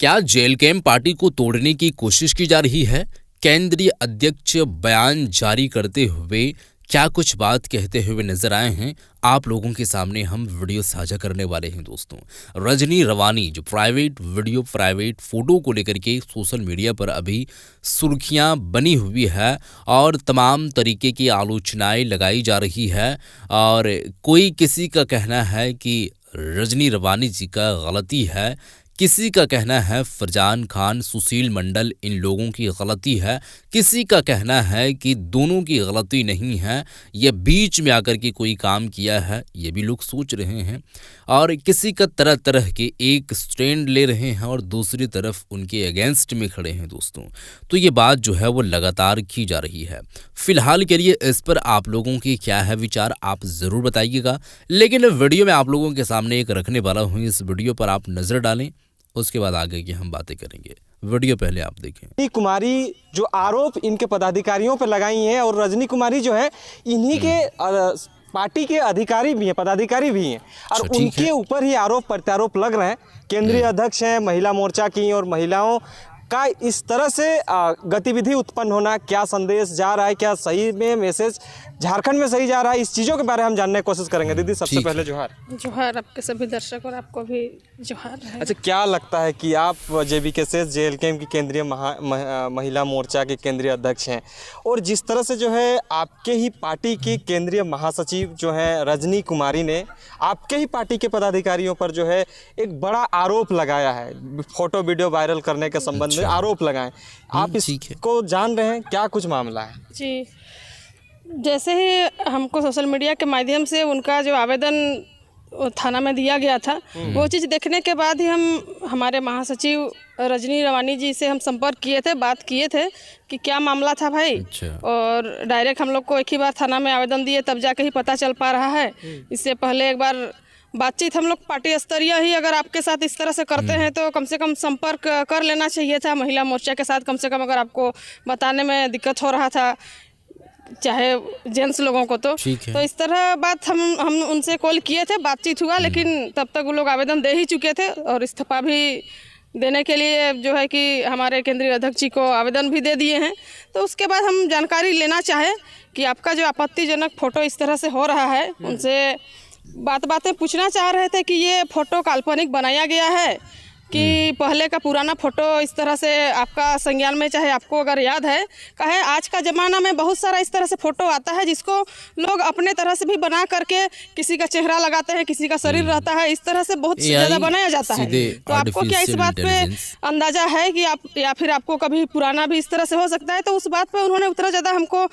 क्या jail camp party को तोड़ने की कोशिश की जा रही है? केंद्रीय अध्यक्ष बयान जारी करते हुए क्या कुछ बात कहते हुए नजर आए हैं? आप लोगों के सामने हम वीडियो साझा करने वाले हैं दोस्तों। रजनी रवानी जो प्राइवेट वीडियो प्राइवेट फोटो को लेकर के सोशल मीडिया पर अभी सुर्खियां बनी हुई है और तमाम तरीके की आलोचनाएं लगाई जा रही है। और कोई किसी का कहना है कि रजनी रवानी जी का गलती है, किसी का कहना है फरजान खान सुशील मंडल इन लोगों की गलती है, किसी का कहना है कि दोनों की गलती नहीं है, ये बीच में आकर के कोई काम किया है, ये भी लोग सोच रहे हैं। और किसी का तरह तरह के एक स्टैंड ले रहे हैं और दूसरी तरफ उनके अगेंस्ट में खड़े हैं दोस्तों। तो ये बात जो है वो लगातार की जा रही है। फिलहाल के लिए इस पर आप लोगों की क्या है विचार, आप ज़रूर बताइएगा। लेकिन वीडियो में आप लोगों के सामने एक रखने वाला हूँ, इस वीडियो पर आप नज़र डालें, उसके बाद आगे की हम बातें करेंगे। वीडियो पहले आप देखें। रजनी कुमारी जो आरोप इनके पदाधिकारियों पर लगाई हैं, और रजनी कुमारी जो है इन्हीं के पार्टी के अधिकारी भी हैं, पदाधिकारी भी हैं, और उनके ऊपर ही आरोप प्रत्यारोप लग रहे हैं। केंद्रीय अध्यक्ष हैं महिला मोर्चा की, और महिलाओं का इस तरह से गतिविधि उत्पन्न होना, क्या संदेश जा रहा है, क्या सही में मैसेज झारखंड में सही जा रहा है, इस चीज़ों के बारे में हम जानने की कोशिश करेंगे। दीदी सबसे पहले जोहार। जोहार आपके सभी दर्शक और आपको भी जोहार है। अच्छा, क्या लगता है कि आप JBK जेल कैंप की केंद्रीय महिला मोर्चा के केंद्रीय अध्यक्ष हैं, और जिस तरह से जो है आपके ही पार्टी की केंद्रीय महासचिव जो है रजनी कुमारी ने आपके ही पार्टी के पदाधिकारियों पर जो है एक बड़ा आरोप लगाया है, फोटो वीडियो वायरल करने के संबंध में आरोप लगाए, आप इसको जान रहे हैं, क्या कुछ मामला है? जी, जैसे ही हमको सोशल मीडिया के माध्यम से उनका जो आवेदन थाना में दिया गया था, वो चीज़ देखने के बाद ही हमारे महासचिव रजनी रवानी जी से हम संपर्क किए थे, बात किए थे कि क्या मामला था भाई। और डायरेक्ट हम लोग को एक ही बार थाना में आवेदन दिए, तब जाके ही पता चल पा रहा है। इससे पहले एक बार बातचीत हम लोग पार्टी स्तरीय ही अगर आपके साथ इस तरह से करते हैं तो कम से कम संपर्क कर लेना चाहिए था महिला मोर्चा के साथ। कम से कम अगर आपको बताने में दिक्कत हो रहा था, चाहे जेंट्स लोगों को, तो इस तरह बात हम उनसे कॉल किए थे, बातचीत हुआ, लेकिन तब तक वो लोग आवेदन दे ही चुके थे और इस्तीफा भी देने के लिए जो है कि हमारे केंद्रीय अध्यक्ष जी को आवेदन भी दे दिए हैं। तो उसके बाद हम जानकारी लेना चाहे कि आपका जो आपत्तिजनक फ़ोटो इस तरह से हो रहा है, उनसे बातें पूछना चाह रहे थे कि ये फ़ोटो काल्पनिक बनाया गया है कि पहले का पुराना फ़ोटो इस तरह से आपका संज्ञान में, चाहे आपको अगर याद है, कहे आज का ज़माना में बहुत सारा इस तरह से फ़ोटो आता है जिसको लोग अपने तरह से भी बना करके किसी का चेहरा लगाते हैं, किसी का शरीर रहता है, इस तरह से बहुत ज़्यादा बनाया जाता है। तो आपको क्या इस बात पे अंदाज़ा है कि आप, या फिर आपको कभी पुराना भी इस तरह से हो सकता है? तो उस बात पर उन्होंने उतना ज़्यादा हमको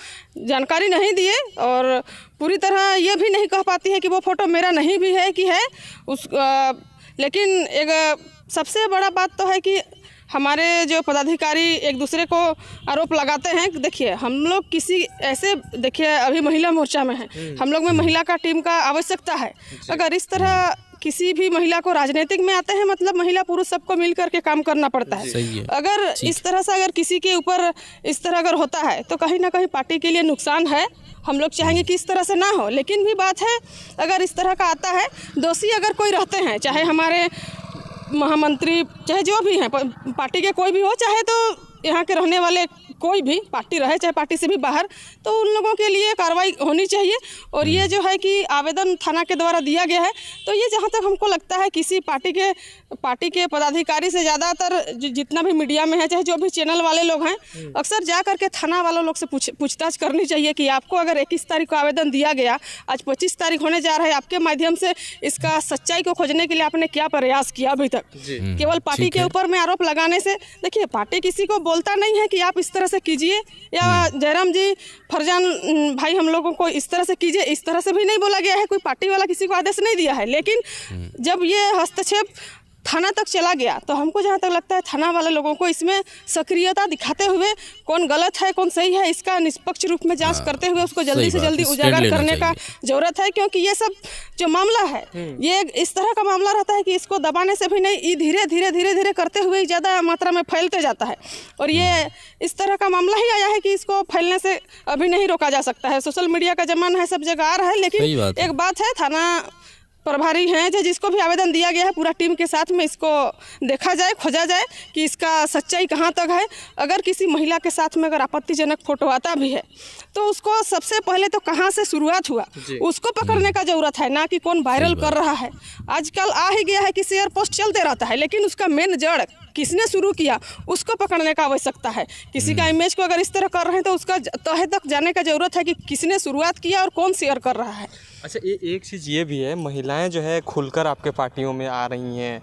जानकारी नहीं दिए, और पूरी तरह ये भी नहीं कह पाती है कि वो फ़ोटो मेरा नहीं भी है कि है उस। लेकिन एक सबसे बड़ा बात तो है कि हमारे जो पदाधिकारी एक दूसरे को आरोप लगाते हैं। देखिए, हम लोग किसी ऐसे, देखिए अभी महिला मोर्चा में है, हम लोग में महिला का टीम का आवश्यकता है। अगर इस तरह किसी भी महिला को राजनीतिक में आते हैं, मतलब महिला पुरुष सबको मिल करके काम करना पड़ता है। अगर इस तरह से अगर किसी के ऊपर इस तरह अगर होता है तो कहीं ना कहीं पार्टी के लिए नुकसान है। हम लोग चाहेंगे कि इस तरह से ना हो, लेकिन भी बात है अगर इस तरह का आता है, दोषी अगर कोई रहते हैं, चाहे हमारे महामंत्री, चाहे जो भी हैं, पार्टी के कोई भी हो, चाहे तो यहाँ के रहने वाले कोई भी पार्टी रहे, चाहे पार्टी से भी बाहर, तो उन लोगों के लिए कार्रवाई होनी चाहिए। और ये जो है कि आवेदन थाना के द्वारा दिया गया है, तो ये जहाँ तक हमको लगता है किसी पार्टी के पदाधिकारी से ज़्यादातर जितना भी मीडिया में है, चाहे जो भी चैनल वाले लोग हैं, अक्सर जा करके थाना वालों लोग से पूछताछ करनी चाहिए कि आपको अगर 21 तारीख को आवेदन दिया गया, आज 25 तारीख होने जा रहा है, आपके माध्यम से इसका सच्चाई को खोजने के लिए आपने क्या प्रयास किया अभी तक? केवल पार्टी के ऊपर में आरोप लगाने से, देखिए पार्टी किसी को बोलता नहीं है कि आप इस तरह से कीजिए, या जयराम जी, फरजान भाई हम लोगों को इस तरह से कीजिए, इस तरह से भी नहीं बोला गया है। कोई पार्टी वाला किसी को आदेश नहीं दिया है। लेकिन जब ये हस्तक्षेप थाना तक चला गया, तो हमको जहाँ तक लगता है थाना वाले लोगों को इसमें सक्रियता दिखाते हुए कौन गलत है कौन सही है, इसका निष्पक्ष रूप में जांच करते हुए उसको जल्दी से जल्दी उजागर करने का जरूरत है। क्योंकि ये सब जो मामला है, ये इस तरह का मामला रहता है कि इसको दबाने से भी नहीं, ये धीरे धीरे करते हुए ज़्यादा मात्रा में फैलते जाता है। और ये इस तरह का मामला ही आया है कि इसको फैलने से अभी नहीं रोका जा सकता है। सोशल मीडिया का जमाना है, सब जगह आ रहा है। लेकिन एक बात है, थाना प्रभारी हैं, चाहे जिसको भी आवेदन दिया गया है, पूरा टीम के साथ में इसको देखा जाए, खोजा जाए कि इसका सच्चाई कहाँ तक है। अगर किसी महिला के साथ में अगर आपत्तिजनक फोटो आता भी है तो उसको सबसे पहले तो कहाँ से शुरुआत हुआ उसको पकड़ने का ज़रूरत है, ना कि कौन वायरल कर रहा है। आजकल आ ही गया है कि शेयर पोस्ट चलते रहता है, लेकिन उसका मेन जड़ किसने शुरू किया उसको पकड़ने का आवश्यकता है। किसी का इमेज को अगर इस तरह कर रहे हैं तो उसका तहे तक जाने का ज़रूरत है कि किसने शुरुआत किया और कौन शेयर कर रहा है। अच्छा, एक चीज़ ये भी है, महिलाएं जो है खुलकर आपके पार्टियों में आ रही हैं।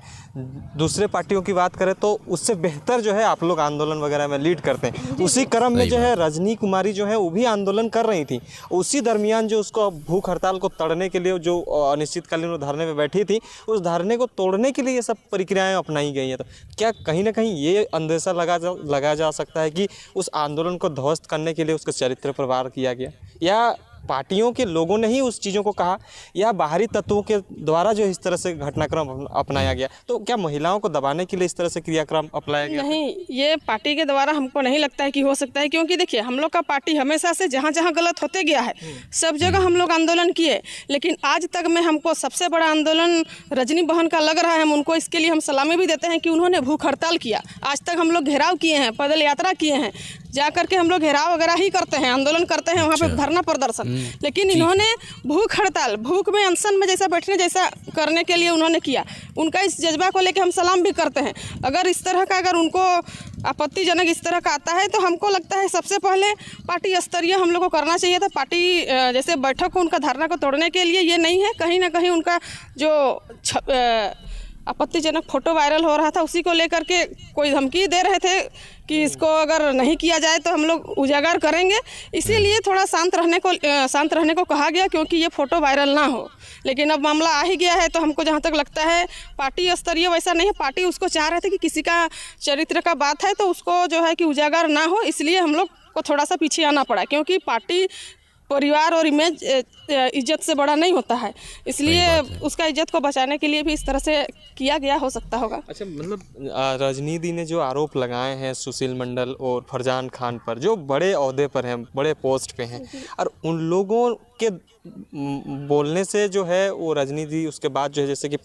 दूसरे पार्टियों की बात करें तो उससे बेहतर जो है आप लोग आंदोलन वगैरह में लीड करते हैं। उसी क्रम में जो है रजनी कुमारी जो है वो भी आंदोलन कर रही थी। उसी दरमियान जो उसको भूख हड़ताल को तोड़ने के लिए जो अनिश्चितकालीन धरने में बैठी थी, उस धरने को तोड़ने के लिए ये सब प्रक्रियाएँ अपनाई गई हैं। तो क्या कहीं ना कहीं ये अंदेशा लगाया जा सकता है कि उस आंदोलन को ध्वस्त करने के लिए उसका चरित्र पर वार किया गया, या पार्टियों के लोगों ने ही उस चीज़ों को कहा, या बाहरी तत्वों के द्वारा जो इस तरह से घटनाक्रम अपनाया गया? तो क्या महिलाओं को दबाने के लिए इस तरह से क्रियाक्रम अपनाया गया? नहीं, ये पार्टी के द्वारा हमको नहीं लगता है कि हो सकता है, क्योंकि देखिए हम लोग का पार्टी हमेशा से जहाँ जहाँ गलत होते गया है सब जगह हम लोग आंदोलन किए, लेकिन आज तक में हमको सबसे बड़ा आंदोलन रजनी बहन का लग रहा है। हम उनको इसके लिए हम सलामी भी देते हैं कि उन्होंने भूख हड़ताल किया। आज तक हम लोग घेराव किए हैं, पैदल यात्रा किए हैं, जा करके हम लोग घेराव वगैरह ही करते हैं, आंदोलन करते हैं, वहाँ पे धरना प्रदर्शन, लेकिन इन्होंने भूख हड़ताल, भूख में अनशन में जैसा बैठने जैसा करने के लिए उन्होंने किया। उनका इस जज्बा को लेकर हम सलाम भी करते हैं। अगर इस तरह का अगर उनको आपत्तिजनक इस तरह का आता है तो हमको लगता है सबसे पहले पार्टी स्तरीय हम लोग को करना चाहिए था। पार्टी जैसे बैठक को उनका धरना को तोड़ने के लिए ये नहीं है, कहीं ना कहीं उनका जो आपत्तिजनक फोटो वायरल हो रहा था उसी को लेकर के कोई धमकी दे रहे थे कि इसको अगर नहीं किया जाए तो हम लोग उजागर करेंगे, इसीलिए थोड़ा शांत रहने को कहा गया, क्योंकि ये फ़ोटो वायरल ना हो। लेकिन अब मामला आ ही गया है तो हमको जहाँ तक लगता है पार्टी स्तरीय वैसा नहीं है। पार्टी उसको चाह रहे थे कि किसी का चरित्र का बात है तो उसको जो है कि उजागर ना हो, इसलिए हम लोग को थोड़ा सा पीछे आना पड़ा, क्योंकि पार्टी परिवार और इमेज इज्जत से बड़ा नहीं होता है, इसलिए उसका इज्जत को बचाने के लिए भी इस तरह से किया गया हो सकता होगा। अच्छा, मतलब रजनी दी ने जो आरोप लगाए हैं सुशील मंडल और फरजान खान पर, जो बड़े ओहदे पर हैं, बड़े पोस्ट पे हैं, और उन लोगों के बोलने से जो है वो रजनी दी उसके बाद जो है जैसे कि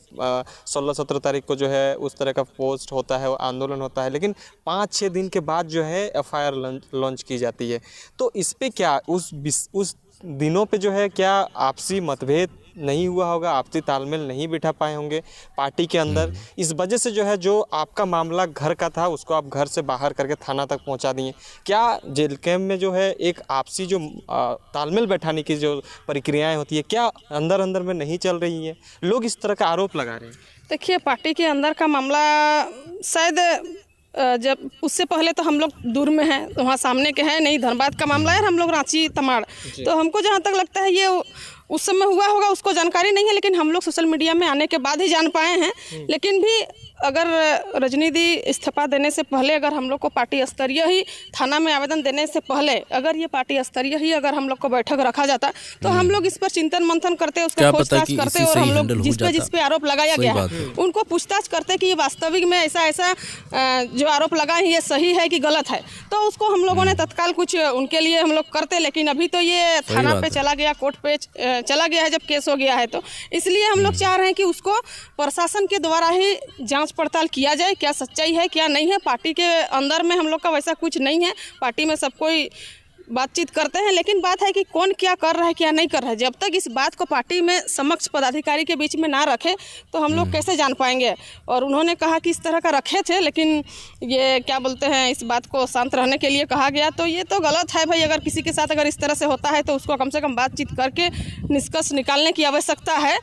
16-17 तारीख को जो है उस तरह का पोस्ट होता है, आंदोलन होता है, लेकिन 5-6 दिन के बाद जो है FIR लॉन्च की जाती है। तो इस पे क्या उस दिनों पे जो है क्या आपसी मतभेद नहीं हुआ होगा, आपसी तालमेल नहीं बिठा पाए होंगे पार्टी के अंदर? इस वजह से जो है जो आपका मामला घर का था उसको आप घर से बाहर करके थाना तक पहुंचा दिए। क्या जेल कैंप में जो है एक आपसी जो तालमेल बैठाने की जो प्रक्रियाएं होती है क्या अंदर अंदर में नहीं चल रही है? लोग इस तरह का आरोप लगा रहे हैं। देखिए, पार्टी के अंदर का मामला शायद जब उससे पहले तो हम लोग दूर में हैं, तो वहाँ सामने के हैं नहीं, धनबाद का मामला है, हम लोग रांची तमाड़, तो हमको जहाँ तक लगता है ये उस समय हुआ होगा उसको जानकारी नहीं है, लेकिन हम लोग सोशल मीडिया में आने के बाद ही जान पाए हैं। लेकिन भी अगर रजनी दी इस्तीफा देने से पहले अगर हम लोग को पार्टी स्तरीय ही थाना में आवेदन देने से पहले अगर ये पार्टी स्तरीय ही अगर हम लोग को बैठक रखा जाता तो हम लोग इस पर चिंतन मंथन करते, उसका पूछताछ करते, और हम लोग जिस पे आरोप लगाया गया है उनको पूछताछ करते कि ये वास्तविक में ऐसा जो आरोप लगाए हैं ये सही है कि गलत है, तो उसको हम लोगों ने तत्काल कुछ उनके लिए हम लोग करते। लेकिन अभी तो ये थाना पे चला गया, कोर्ट पे चला गया है, जब केस हो गया है, तो इसलिए हम लोग चाह रहे हैं कि उसको प्रशासन के द्वारा ही जांच पड़ताल किया जाए, क्या सच्चाई है क्या नहीं है। पार्टी के अंदर में हम लोग का वैसा कुछ नहीं है, पार्टी में सब कोई बातचीत करते हैं, लेकिन बात है कि कौन क्या कर रहा है क्या नहीं कर रहा है। जब तक इस बात को पार्टी में समक्ष पदाधिकारी के बीच में ना रखे तो हम लोग कैसे जान पाएंगे। और उन्होंने कहा कि इस तरह का रखे थे, लेकिन ये क्या बोलते हैं, इस बात को शांत रहने के लिए कहा गया, तो ये तो गलत है भाई। अगर किसी के साथ अगर इस तरह से होता है तो उसको कम से कम बातचीत करके निष्कर्ष निकालने की आवश्यकता है,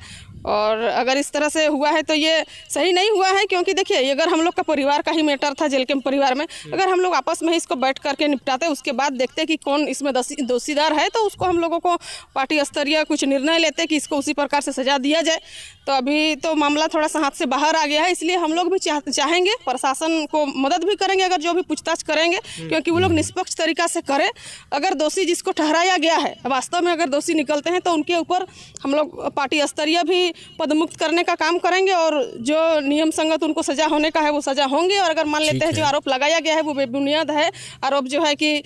और अगर इस तरह से हुआ है तो ये सही नहीं हुआ है। क्योंकि देखिए, अगर हम लोग का परिवार का ही मैटर था, जेल कैंप परिवार में, अगर हम लोग आपस में ही इसको बैठ करके निपटाते, उसके बाद देखते कि कौन इसमें दोषीदार है, तो उसको हम लोगों को पार्टी स्तरीय कुछ निर्णय लेते कि इसको उसी प्रकार से सजा दिया जाए। तो अभी तो मामला थोड़ा सा हाथ से बाहर आ गया है, इसलिए हम लोग भी चाहेंगे प्रशासन को मदद भी करेंगे अगर जो भी पूछताछ करेंगे, क्योंकि वो लोग निष्पक्ष तरीका से करें। अगर दोषी जिसको ठहराया गया है वास्तव में अगर दोषी निकलते हैं तो उनके ऊपर हम लोग पार्टी स्तरीय भी पदमुक्त करने का काम करेंगे, और जो नियम संगत उनको सजा होने का है वो सजा होंगे। और अगर मान लेते हैं जो आरोप लगाया गया है वो बेबुनियाद है, आरोप जो है कि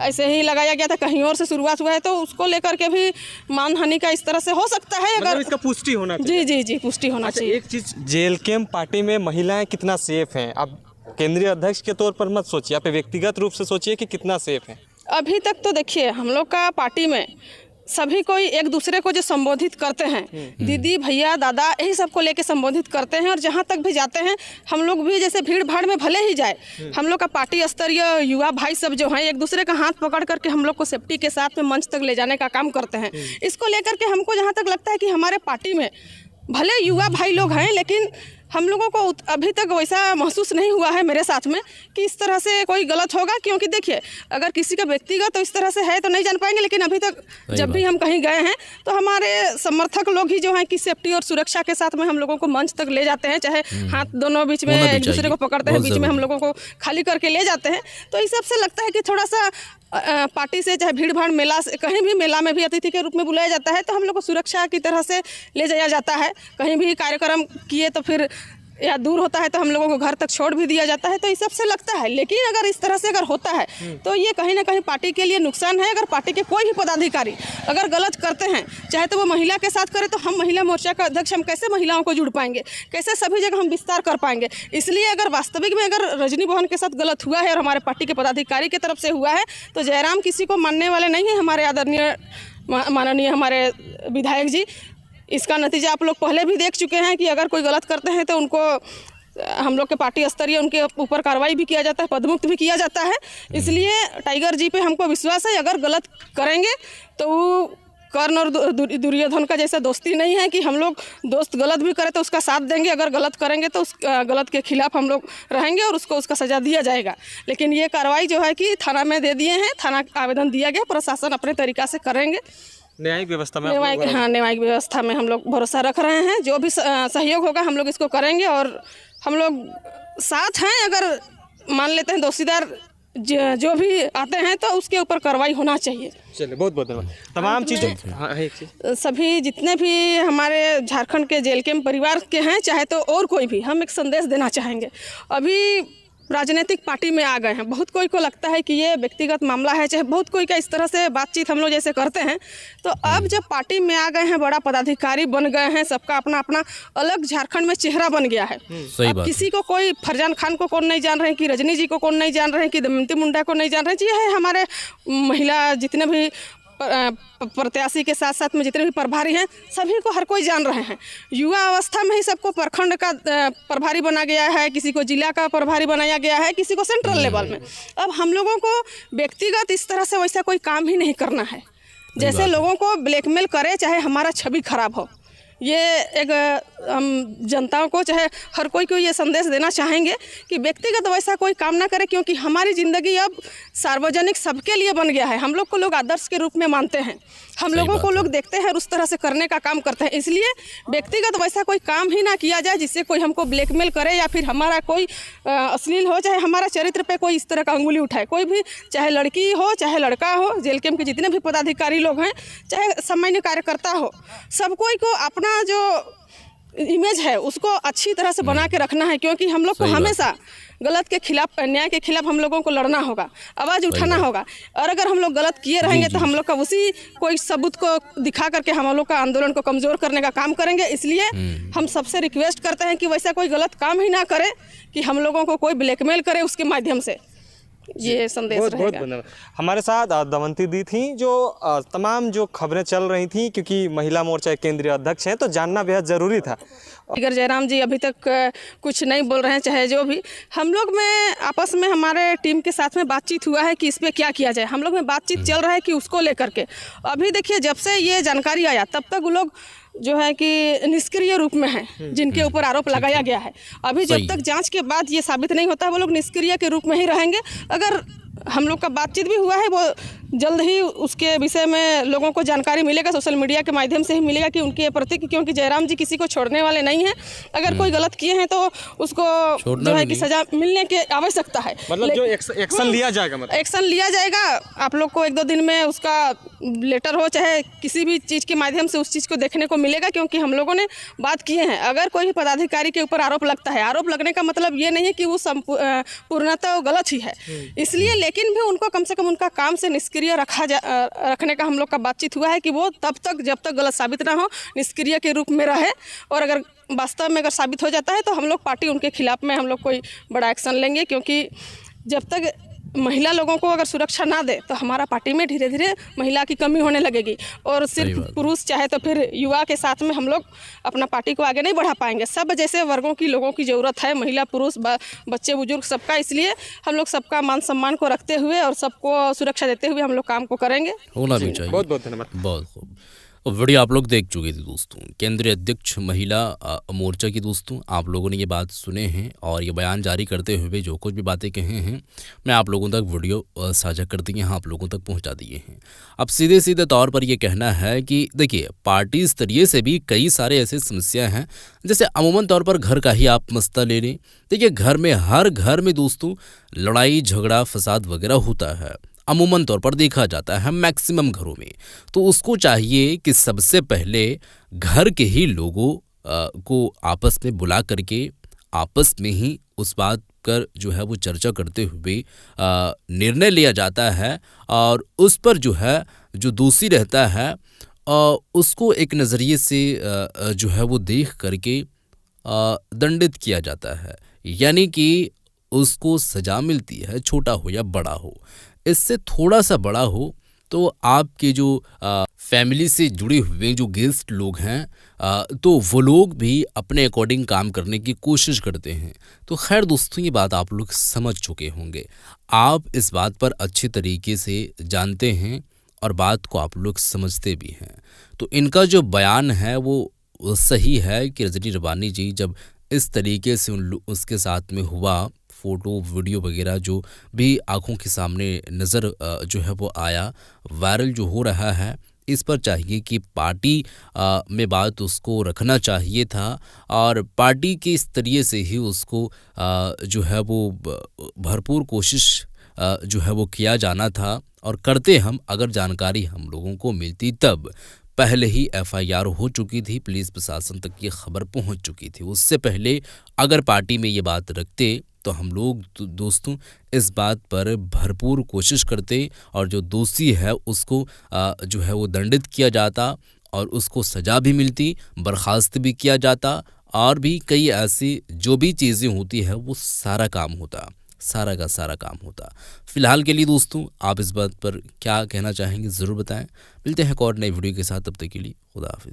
ऐसे ही लगाया गया था, कहीं और से शुरुआत हुआ है, तो उसको लेकर के भी मानहानि का इस तरह से हो सकता है। अगर इसका पुष्टि होना चाहिए। जी जी जी पुष्टि होना चाहिए। एक चीज़, JLKM पार्टी में महिलाएं कितना सेफ हैं? अब केंद्रीय अध्यक्ष के तौर पर मत सोचिए, आप व्यक्तिगत रूप से सोचिए कि कितना सेफ है। अभी तक तो देखिए हम लोग का पार्टी में सभी कोई एक दूसरे को जो संबोधित करते हैं, दीदी भैया दादा यही सबको लेके संबोधित करते हैं। और जहाँ तक भी जाते हैं हम लोग भी, जैसे भीड़ भाड़ में भले ही जाए, हम लोग का पार्टी स्तरीय युवा भाई सब जो हैं एक दूसरे का हाथ पकड़ करके हम लोग को सेफ्टी के साथ में मंच तक ले जाने का काम करते हैं। इसको लेकर के हमको जहाँ तक लगता है कि हमारे पार्टी में भले युवा भाई लोग हैं, लेकिन हम लोगों को अभी तक वैसा महसूस नहीं हुआ है मेरे साथ में कि इस तरह से कोई गलत होगा। क्योंकि देखिए अगर किसी का व्यक्तिगत तो इस तरह से है तो नहीं जान पाएंगे, लेकिन अभी तक जब भी हम कहीं गए हैं तो हमारे समर्थक लोग ही जो हैं कि सेफ्टी और सुरक्षा के साथ में हम लोगों को मंच तक ले जाते हैं, चाहे हाथ दोनों बीच में एक दूसरे को पकड़ते हैं, बीच में हम लोगों को खाली करके ले जाते हैं। तो इस सबसे लगता है कि थोड़ा सा पार्टी से, चाहे भीड़ भाड़ मेला से, कहीं भी मेला में भी अतिथि के रूप में बुलाया जाता है तो हम लोग को सुरक्षा की तरह से ले जाया जाता है। कहीं भी कार्यक्रम किए तो फिर या दूर होता है तो हम लोगों को घर तक छोड़ भी दिया जाता है। तो इस सबसे लगता है, लेकिन अगर इस तरह से अगर होता है तो ये कहीं ना कहीं पार्टी के लिए नुकसान है। अगर पार्टी के कोई भी पदाधिकारी अगर गलत करते हैं, चाहे तो वो महिला के साथ करे, तो हम महिला मोर्चा का अध्यक्ष हम कैसे महिलाओं को जुड़ पाएंगे, कैसे सभी जगह हम विस्तार कर पाएंगे। इसलिए अगर वास्तविक में अगर रजनी बहन के साथ गलत हुआ है और हमारे पार्टी के पदाधिकारी की तरफ से हुआ है तो जयराम किसी को मानने वाले नहीं है। हमारे आदरणीय माननीय हमारे विधायक जी, इसका नतीजा आप लोग पहले भी देख चुके हैं कि अगर कोई गलत करते हैं तो उनको हम लोग के पार्टी स्तरीय उनके ऊपर कार्रवाई भी किया जाता है, पदमुक्त भी किया जाता है। इसलिए टाइगर जी पे हमको विश्वास है, अगर गलत करेंगे तो वो कर्ण और दुर्योधन का जैसा दोस्ती नहीं है कि हम लोग दोस्त गलत भी करें तो उसका साथ देंगे, अगर गलत करेंगे तो उस गलत के खिलाफ हम लोग रहेंगे और उसको उसका सज़ा दिया जाएगा। लेकिन ये कार्रवाई जो है कि थाना में दे दिए हैं, थाना आवेदन दिया गया, प्रशासन अपने तरीक़ा से करेंगे। न्यायिक व्यवस्था में न्यायिक व्यवस्था में हम लोग भरोसा रख रहे हैं। जो भी सहयोग होगा हम लोग इसको करेंगे और हम लोग साथ हैं। अगर मान लेते हैं दोषीदार जो भी आते हैं तो उसके ऊपर कार्रवाई होना चाहिए। चलिए, बहुत बहुत धन्यवाद। तमाम चीज़ें, हाँ एक चीज़, सभी जितने भी हमारे झारखंड के JLKM परिवार के हैं, चाहे तो और कोई भी, हम एक संदेश देना चाहेंगे। अभी राजनीतिक पार्टी में आ गए हैं, बहुत कोई को लगता है कि ये व्यक्तिगत मामला है, चाहे बहुत कोई का इस तरह से बातचीत हम लोग जैसे करते हैं। तो अब जब पार्टी में आ गए हैं, बड़ा पदाधिकारी बन गए हैं, सबका अपना अपना अलग झारखंड में चेहरा बन गया है। अब किसी को कोई फरजान खान को कौन नहीं जान रहे हैं, कि रजनी जी को कौन नहीं जान रहे हैं, कि दमयंती मुंडा को नहीं जान रहे हैं। जी है, हमारे महिला जितने भी प्रत्याशी के साथ साथ में जितने भी प्रभारी हैं सभी को हर कोई जान रहे हैं। युवा अवस्था में ही सबको प्रखंड का प्रभारी बना गया है, किसी को जिला का प्रभारी बनाया गया है, किसी को सेंट्रल लेवल में। अब हम लोगों को व्यक्तिगत इस तरह से वैसा कोई काम ही नहीं करना है, जैसे लोगों को ब्लैकमेल करे, चाहे हमारा छवि खराब हो। ये एक हम जनताओं को, चाहे हर कोई को ये संदेश देना चाहेंगे कि व्यक्तिगत वैसा कोई काम ना करे, क्योंकि हमारी ज़िंदगी अब सार्वजनिक सबके लिए बन गया है। हम लोग को लोग आदर्श के रूप में मानते हैं, हम लोगों को लोग देखते हैं और उस तरह से करने का काम करते हैं। इसलिए व्यक्तिगत वैसा कोई काम ही ना किया जाए जिससे कोई हमको ब्लैकमेल करे या फिर हमारा कोई अश्लील हो, चाहे हमारा चरित्र पे कोई इस तरह का अंगुली उठाए। कोई भी, चाहे लड़की हो चाहे लड़का हो, JLKM के जितने भी पदाधिकारी लोग हैं, चाहे सामान्य कार्यकर्ता हो, सब कोई को अपना जो इमेज है उसको अच्छी तरह से बना के रखना है। क्योंकि हम लोग को हमेशा गलत के खिलाफ, अन्याय के खिलाफ हम लोगों को लड़ना होगा, आवाज़ उठाना होगा। और अगर हम लोग गलत किए रहेंगे तो हम लोग का उसी कोई सबूत को दिखा करके हम लोग का आंदोलन को कमज़ोर करने का काम करेंगे। इसलिए हम सबसे रिक्वेस्ट करते हैं कि वैसा कोई गलत काम ही ना करे कि हम लोगों को कोई ब्लैकमेल करे उसके माध्यम से। ये संदेश बहुत रहेगा। बहुत धन्यवाद। हमारे साथ दमयंती दी थी, जो तमाम जो खबरें चल रही थी, क्योंकि महिला मोर्चा केंद्रीय अध्यक्ष हैं तो जानना बेहद ज़रूरी था। अगर जयराम जी अभी तक कुछ नहीं बोल रहे हैं, चाहे जो भी, हम लोग में आपस में हमारे टीम के साथ में बातचीत हुआ है कि इस पर क्या किया जाए। हम लोग में बातचीत चल रहा है कि उसको लेकर के अभी देखिए, जब से ये जानकारी आया तब तक वो लोग जो है कि निष्क्रिय रूप में हैं, जिनके ऊपर आरोप लगाया गया है। अभी जब तक जांच के बाद ये साबित नहीं होता है, वो लोग निष्क्रिय के रूप में ही रहेंगे। अगर हम लोग का बातचीत भी हुआ है, वो जल्द ही उसके विषय में लोगों को जानकारी मिलेगा, सोशल मीडिया के माध्यम से ही मिलेगा कि उनके प्रति, क्योंकि जयराम जी किसी को छोड़ने वाले नहीं हैं। अगर कोई गलत किए हैं तो उसको जो है कि सजा मिलने की आवश्यकता है। मतलब जो एक्शन लिया जाएगा, मतलब एक्शन लिया जाएगा। आप लोग को 1-2 दिन में उसका लेटर हो चाहे किसी भी चीज़ के माध्यम से उस चीज़ को देखने को मिलेगा, क्योंकि हम लोगों ने बात किए हैं। अगर कोई पदाधिकारी के ऊपर आरोप लगता है, आरोप लगने का मतलब ये नहीं है कि वो पूर्णतः गलत ही है, इसलिए लेकिन भी उनको कम से कम उनका काम से निष्क्रिय रखने का हम लोग का बातचीत हुआ है कि वो तब तक जब तक गलत साबित ना हो निष्क्रिय के रूप में रहे, और अगर वास्तव में अगर साबित हो जाता है तो हम लोग पार्टी उनके खिलाफ में हम लोग कोई बड़ा एक्शन लेंगे, क्योंकि जब तक महिला लोगों को अगर सुरक्षा ना दे तो हमारा पार्टी में धीरे धीरे महिला की कमी होने लगेगी, और सिर्फ पुरुष चाहे तो फिर युवा के साथ में हम लोग अपना पार्टी को आगे नहीं बढ़ा पाएंगे। सब जैसे वर्गों की लोगों की ज़रूरत है, महिला पुरुष बच्चे बुजुर्ग सबका, इसलिए हम लोग सबका मान सम्मान को रखते हुए और सबको सुरक्षा देते हुए हम लोग काम को करेंगे। होना भी चाहिए। बहुत बहुत धन्यवाद। बहुत खूब। वीडियो आप लोग देख चुके थे दोस्तों, केंद्रीय अध्यक्ष महिला मोर्चा की दोस्तों, आप लोगों ने ये बात सुने हैं और ये बयान जारी करते हुए जो कुछ भी बातें कहे हैं मैं आप लोगों तक वीडियो साझा कर दिए हैं, आप लोगों तक पहुंचा दिए हैं। अब सीधे सीधे तौर पर ये कहना है कि देखिए पार्टी स्तरीय से भी कई सारे ऐसे समस्या हैं, जैसे अमूमन तौर पर घर का ही आप मसला ले लें। देखिए घर में, हर घर में दोस्तों लड़ाई झगड़ा फसाद वगैरह होता है, अमूमन तौर पर देखा जाता है मैक्सिमम घरों में। तो उसको चाहिए कि सबसे पहले घर के ही लोगों को आपस में बुला करके आपस में ही उस बात कर जो है वो चर्चा करते हुए निर्णय लिया जाता है, और उस पर जो है जो दोषी रहता है उसको एक नज़रिए से जो है वो देख करके दंडित किया जाता है, यानी कि उसको सजा मिलती है, छोटा हो या बड़ा हो। इससे थोड़ा सा बड़ा हो तो आपके जो फैमिली से जुड़े हुए जो गेस्ट लोग हैं तो वो लोग भी अपने अकॉर्डिंग काम करने की कोशिश करते हैं। तो खैर दोस्तों ये बात आप लोग समझ चुके होंगे, आप इस बात पर अच्छे तरीके से जानते हैं और बात को आप लोग समझते भी हैं। तो इनका जो बयान है वो सही है कि रजनी रवानी जी जब इस तरीके से उसके साथ में हुआ, फ़ोटो वीडियो वगैरह जो भी आंखों के सामने नज़र जो है वो आया, वायरल जो हो रहा है, इस पर चाहिए कि पार्टी में बात उसको रखना चाहिए था और पार्टी के इस तरीके से ही उसको जो है वो भरपूर कोशिश जो है वो किया जाना था। और करते हम, अगर जानकारी हम लोगों को मिलती तब पहले ही एफआईआर हो चुकी थी, पुलिस प्रशासन तक ये खबर पहुंच चुकी थी। उससे पहले अगर पार्टी में ये बात रखते तो हम लोग दोस्तों इस बात पर भरपूर कोशिश करते और जो दोषी है उसको जो है वो दंडित किया जाता और उसको सज़ा भी मिलती, बर्खास्त भी किया जाता, और भी कई ऐसी जो भी चीज़ें होती है वो सारा काम होता, सारा का सारा काम होता। फिलहाल के लिए दोस्तों आप इस बात पर क्या कहना चाहेंगे ज़रूर बताएं। मिलते हैं एक और नई वीडियो के साथ, तब तक के लिए खुदा हाफिज़।